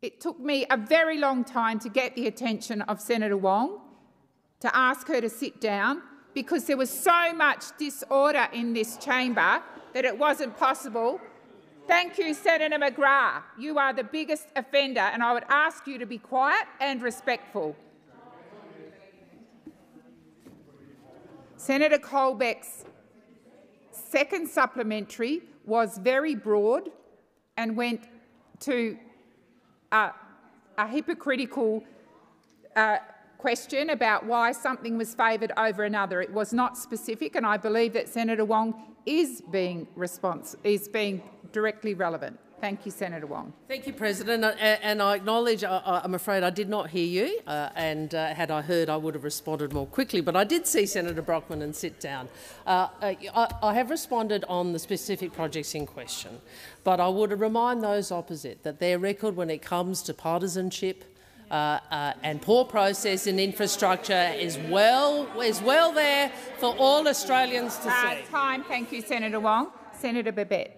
It took me a very long time to get the attention of Senator Wong, to ask her to sit down, because there was so much disorder in this chamber that it wasn't possible. Thank you, Senator McGrath. You are the biggest offender, and I would ask you to be quiet and respectful. Senator Colbeck's second supplementary was very broad and went to a hypocritical question about why something was favoured over another. It was not specific, and I believe that Senator Wong is being directly relevant. Thank you, Senator Wong. Thank you, President. And I acknowledge, I'm afraid I did not hear you, and had I heard, I would have responded more quickly. But I did see Senator Brockman and sit down. I have responded on the specific projects in question, but I would remind those opposite that their record when it comes to partisanship and poor process in infrastructure is well there for all Australians to see. Time. Thank you, Senator Wong. Senator Babet.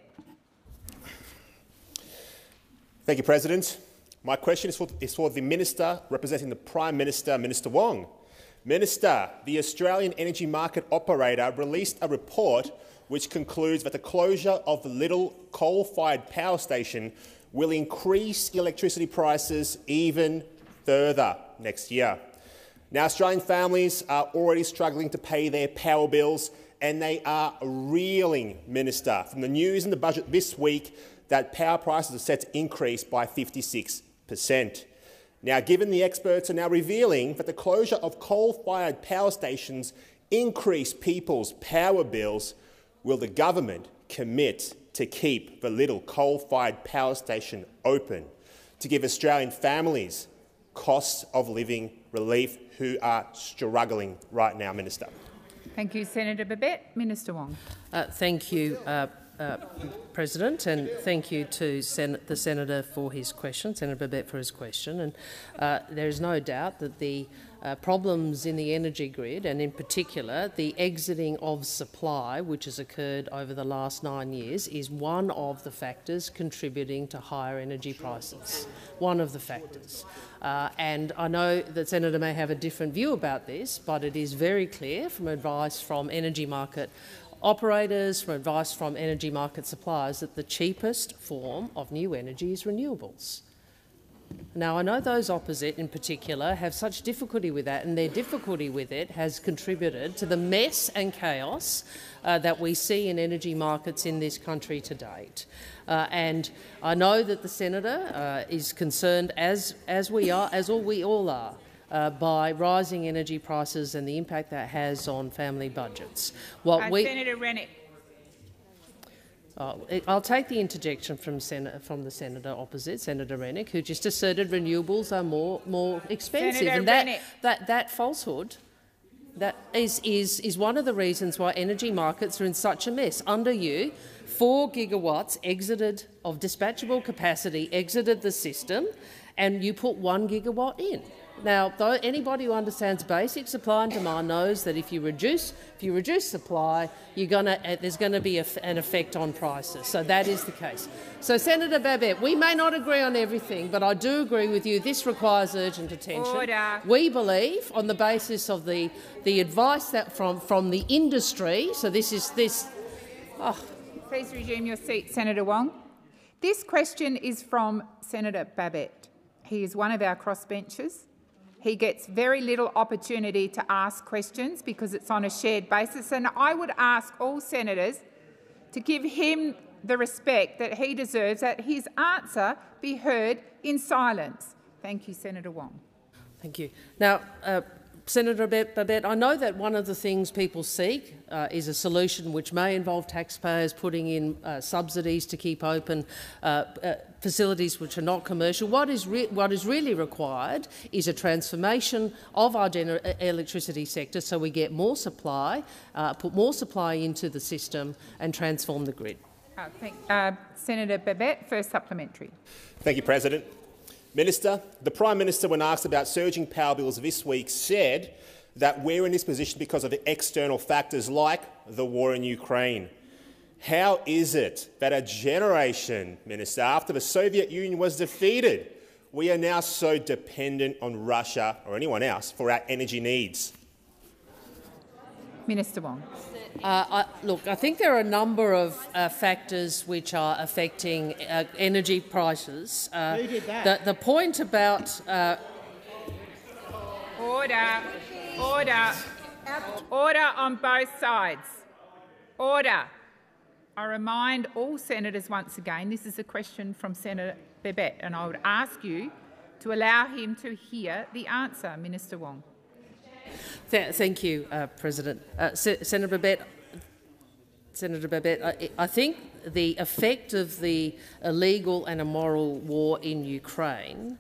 Thank you, President. My question is for the Minister representing the Prime Minister, Minister Wong. Minister, the Australian Energy Market Operator released a report which concludes that the closure of the Little coal-fired power station will increase electricity prices even further next year. Now, Australian families are already struggling to pay their power bills, and they are reeling, Minister, from the news in the budget this week that power prices are set to increase by 56%. Now, given the experts are now revealing that the closure of coal-fired power stations increase people's power bills, will the government commit to keep the Little coal-fired power station open to give Australian families cost of living relief who are struggling right now, Minister? Thank you, Senator Babet. Minister Wong. Thank you, President, and thank you to the Senator for his question, Senator Babet for his question. And there is no doubt that the problems in the energy grid, and in particular the exiting of supply which has occurred over the last 9 years, is one of the factors contributing to higher energy prices. One of the factors. And I know that Senator may have a different view about this, but it is very clear from advice from energy market operators, from advice from energy market suppliers, that the cheapest form of new energy is renewables. Now, I know those opposite in particular have such difficulty with that, and their difficulty with it has contributed to the mess and chaos that we see in energy markets in this country to date. And I know that the Senator is concerned, as we all are, by rising energy prices and the impact that has on family budgets. Senator Rennick. I'll take the interjection from the senator opposite, Senator Rennick, who just asserted renewables are more expensive, Senator and that falsehood. That is one of the reasons why energy markets are in such a mess. Under you, 4 gigawatts exited of dispatchable capacity exited the system, and you put 1 gigawatt in. Now, though anybody who understands basic supply and demand knows that if you reduce supply, there's going to be an effect on prices. So that is the case. So, Senator Babet, we may not agree on everything, but I do agree with you. This requires urgent attention. Order. We believe, on the basis of the advice that from the industry. So this is this. Oh. Please resume your seat, Senator Wong. This question is from Senator Babet. He is one of our crossbenchers. He gets very little opportunity to ask questions because it's on a shared basis, and I would ask all senators to give him the respect that he deserves, that his answer be heard in silence. Thank you, Senator Wong. Thank you. Now, Senator Babet, I know that one of the things people seek is a solution which may involve taxpayers putting in subsidies to keep open facilities which are not commercial. What is really required is a transformation of our electricity sector so we get more supply, put more supply into the system and transform the grid. Senator Babet, first supplementary. Thank you, President. Minister, the Prime Minister, when asked about surging power bills this week, said that we're in this position because of the external factors like the war in Ukraine. How is it that a generation, Minister, after the Soviet Union was defeated, we are now so dependent on Russia or anyone else for our energy needs? Minister Wong. Look, I think there are a number of factors which are affecting energy prices. Who did that? The point about Order. Order on both sides. Order. I remind all senators once again, this is a question from Senator Babet, and I would ask you to allow him to hear the answer. Minister Wong. Thank you, President. Senator Babet, I think the effect of the illegal and immoral war in Ukraine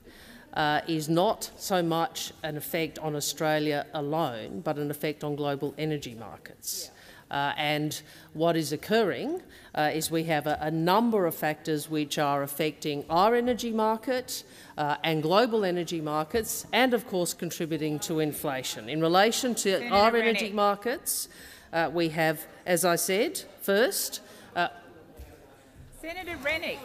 is not so much an effect on Australia alone, but an effect on global energy markets. And what is occurring is we have a number of factors which are affecting our energy market and global energy markets and, of course, contributing to inflation. In relation to Senator our Rennick. energy markets, we have, as I said, first— Senator Rennick,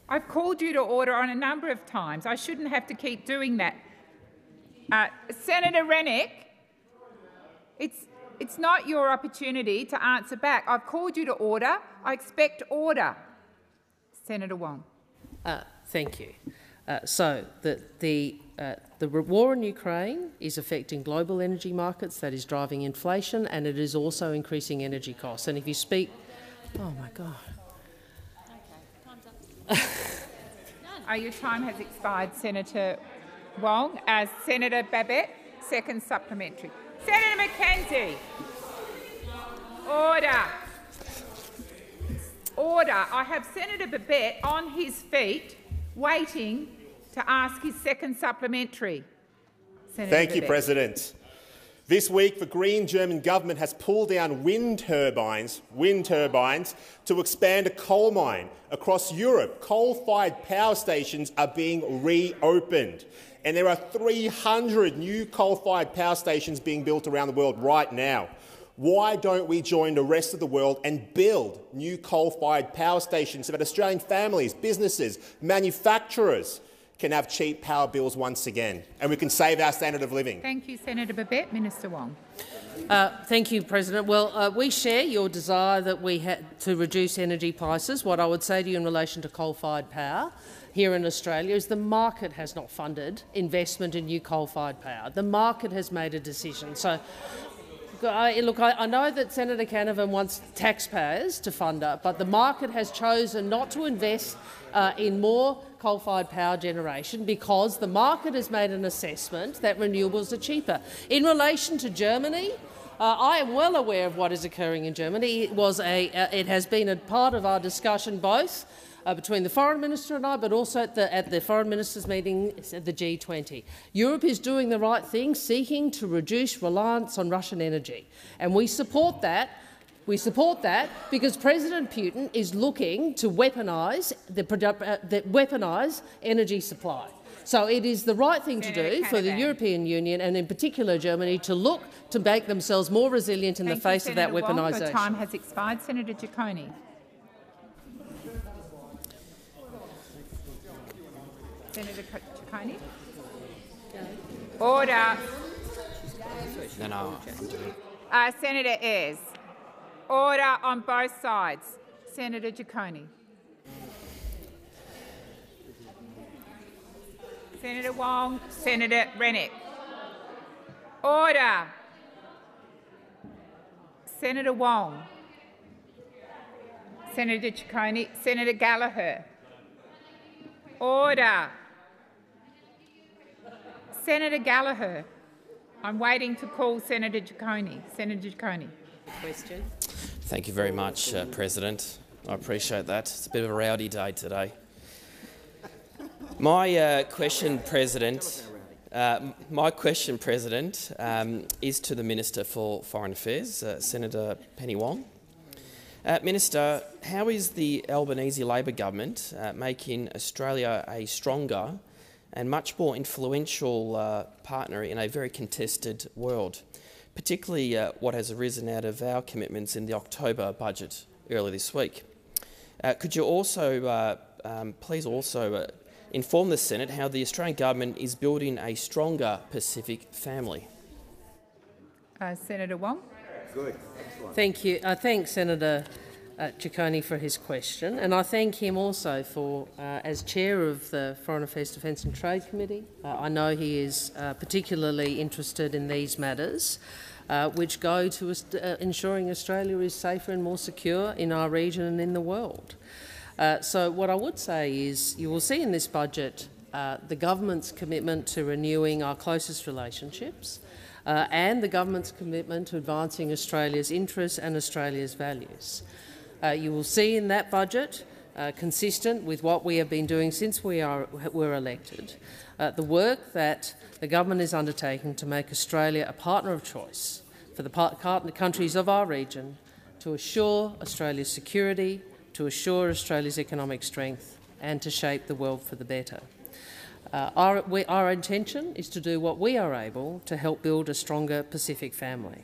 I've called you to order on a number of times. I shouldn't have to keep doing that. Senator Rennick, it's not your opportunity to answer back. I've called you to order. I expect order. Senator Wong. Thank you. So the war in Ukraine is affecting global energy markets. That is driving inflation, and it is also increasing energy costs. And if you speak— oh my God. Your time has expired, Senator Wong. Senator Babet, second supplementary. Senator McKenzie. Order. Order. I have Senator Babet on his feet waiting to ask his second supplementary. Senator Thank you, Babet. President. This week, the Green German government has pulled down wind turbines to expand a coal mine. Across Europe, coal-fired power stations are being reopened, and there are 300 new coal-fired power stations being built around the world right now. Why don't we join the rest of the world and build new coal-fired power stations so that Australian families, businesses, manufacturers can have cheap power bills once again, and we can save our standard of living? Thank you, Senator Babet. Minister Wong. Thank you, President. Well, we share your desire that we had to reduce energy prices. What I would say to you in relation to coal-fired power here in Australia is the market has not funded investment in new coal-fired power. The market has made a decision. So, look, I know that Senator Canavan wants taxpayers to fund it, but the market has chosen not to invest in more coal-fired power generation because the market has made an assessment that renewables are cheaper. In relation to Germany, I am well aware of what is occurring in Germany. It has been a part of our discussion both between the Foreign Minister and I, but also at the Foreign Ministers' meeting at the G20. Europe is doing the right thing, seeking to reduce reliance on Russian energy, and we support that. We support that because President Putin is looking to weaponise energy supply. So it is the right thing to do for the European Union, and in particular Germany, to look to make themselves more resilient in the face of that weaponisation. Your time has expired. Senator Ciccone. Senator Ciccone. Order. No. Senator Ayres. Order on both sides. Senator Ciccone. Senator Wong. Senator Rennick. Order. Senator Wong. Senator Ciccone. Senator Gallagher. Order. Senator Gallagher. I'm waiting to call Senator Ciccone. Senator Ciccone. Question. Thank you very much, President. I appreciate that. It's a bit of a rowdy day today. My question, President, is to the Minister for Foreign Affairs, Senator Penny Wong. Minister, how is the Albanese Labor government making Australia a stronger and much more influential partner in a very contested world, particularly what has arisen out of our commitments in the October budget earlier this week? Could you also please also inform the Senate how the Australian government is building a stronger Pacific family? Senator Wong. Good. Excellent. Thank you. I thank Senator Ciccone for his question, and I thank him also for, as chair of the Foreign Affairs, Defence and Trade Committee, I know he is particularly interested in these matters, which go to ensuring Australia is safer and more secure in our region and in the world. So what I would say is you will see in this budget the government's commitment to renewing our closest relationships and the government's commitment to advancing Australia's interests and Australia's values. You will see in that budget, consistent with what we have been doing since we were elected, the work that the government is undertaking to make Australia a partner of choice for the countries of our region to assure Australia's security, to assure Australia's economic strength and to shape the world for the better. Our intention is to do what we are able to help build a stronger Pacific family.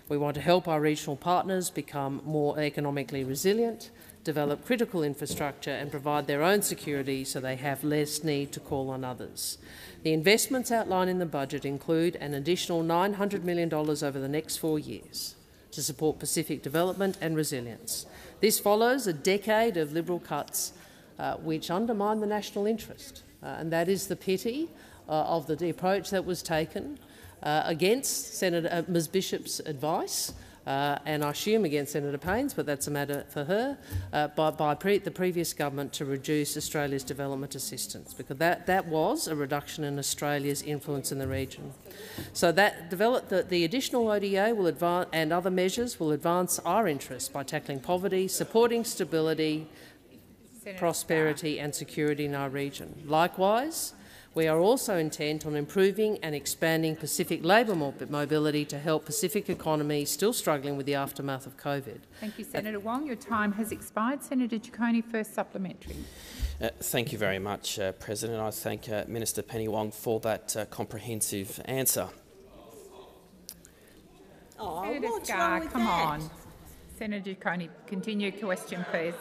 We want to help our regional partners become more economically resilient, develop critical infrastructure and provide their own security so they have less need to call on others. The investments outlined in the budget include an additional $900 million over the next 4 years to support Pacific development and resilience. This follows a decade of Liberal cuts which undermine the national interest, and that is the pity of the approach that was taken against Senator Ms Bishop's advice, and I assume against Senator Payne's, but that's a matter for her, by the previous government to reduce Australia's development assistance, because that was a reduction in Australia's influence in the region. So the additional ODA will advance, and other measures will advance our interests by tackling poverty, supporting stability, prosperity and security in our region. Likewise, we are also intent on improving and expanding Pacific labour mobility to help Pacific economies still struggling with the aftermath of COVID. Thank you, Senator Wong. Your time has expired. Senator Ciccone, first supplementary. Thank you very much, President. I thank Minister Penny Wong for that comprehensive answer. Oh, Senator Scarr, come on. Senator Ciccone, continue your question, please.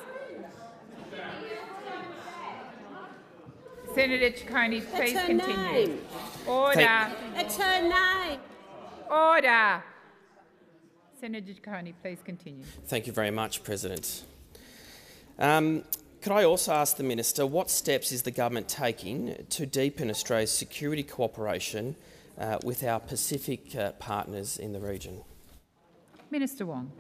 Senator Ciccone, please continue. Name. Order. It's her name. Order. Senator Ciccone, please continue. Thank you very much, President. Could I also ask the Minister what steps is the government taking to deepen Australia's security cooperation with our Pacific partners in the region? Minister Wong.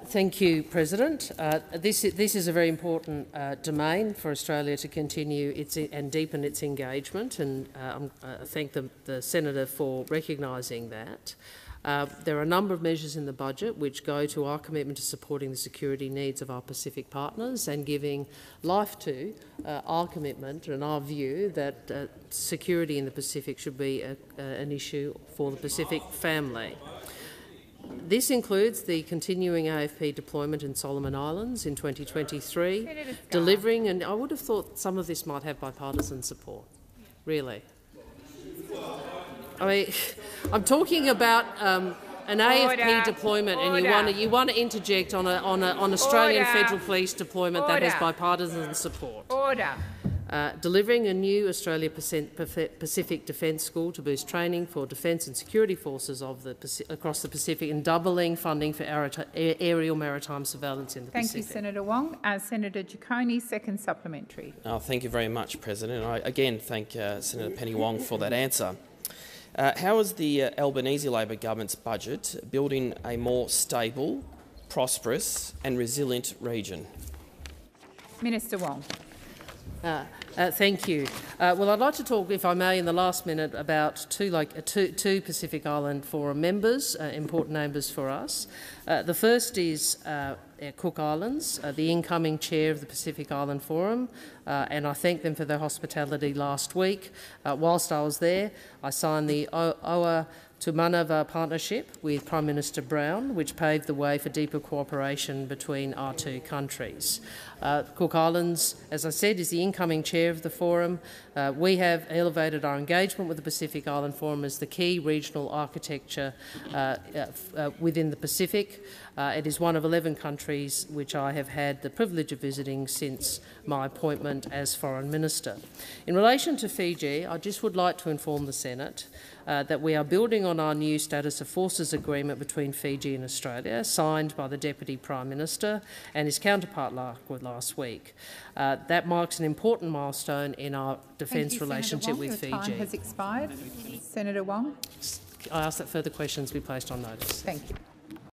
Thank you, President. This is a very important domain for Australia to continue and deepen its engagement, and I thank the Senator for recognising that. There are a number of measures in the budget which go to our commitment to supporting the security needs of our Pacific partners and giving life to our commitment and our view that security in the Pacific should be an issue for the Pacific family. This includes the continuing AFP deployment in Solomon Islands in 2023, delivering, and I would have thought some of this might have bipartisan support, really. I mean, I'm talking about an AFP deployment, and you want to interject on an Australian Federal Police deployment that has bipartisan support. Delivering a new Australia Pacific Defence School to boost training for defence and security forces across the Pacific, and doubling funding for aerial maritime surveillance in the Pacific. Thank you, Senator Wong. Senator Ciccone, second supplementary. Thank you very much, President. I again thank Senator Penny Wong for that answer. How is the Albanese Labor government's budget building a more stable, prosperous and resilient region? Minister Wong. Thank you. Well, I'd like to talk, if I may, in the last minute about two Pacific Island Forum members, important members for us. The first is Cook Islands, the incoming chair of the Pacific Island Forum, and I thank them for their hospitality last week. Whilst I was there, I signed the Oa Tumanava partnership with Prime Minister Brown, which paved the way for deeper cooperation between our two countries. Cook Islands, as I said, is the incoming chair of the forum. We have elevated our engagement with the Pacific Island Forum as the key regional architecture within the Pacific. It is one of 11 countries which I have had the privilege of visiting since my appointment as Foreign Minister. In relation to Fiji, I just would like to inform the Senate that we are building on our new Status of Forces agreement between Fiji and Australia, signed by the Deputy Prime Minister and his counterpart last week. That marks an important milestone in our defence relationship with Fiji. Your time has expired. Senator Wong. I ask that further questions be placed on notice. Thank you.